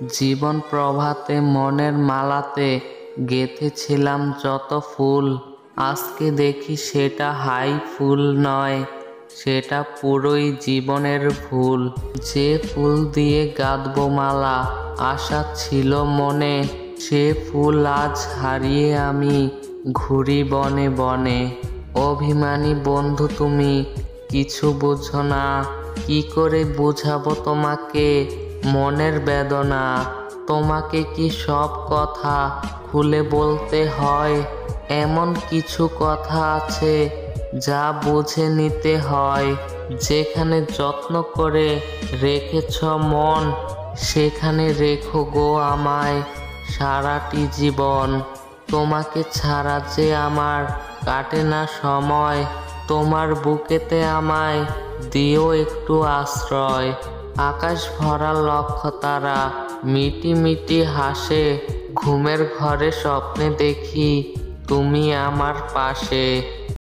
জীবন প্রভাতে মনের মালাতে গেঁথেছিলাম যত ফুল, আজকে দেখি সেটা হাই ফুল নয়, সেটা পুরোই জীবনের ভুল। যে ফুল দিয়ে গাঁথবো মালা আশা ছিল মনে, সে ফুল আজ হারিয়ে আমি ঘুরি বনে বনে। অভিমানী বন্ধু তুমি কিছু বোঝো না, কি করে বোঝাবো তোমাকে মনের বেদনা। তোমাকে কি সব কথা খুলে বলতে হয়? এমন কিছু কথা আছে যা বুঝে নিতে হয়। যেখানে যত্ন করে রেখেছ মন, সেখানে রেখো গো আমায় সারাটি জীবন। তোমাকে ছাড়া যে আমার কাটে না সময়, তোমার বুকেতে আমায় দিও একটু আশ্রয়। আকাশ ভরা লক্ষ তারা মিটি মিটি হাসে, ঘুমের ঘরে স্বপ্নে দেখি তুমি আমার পাশে।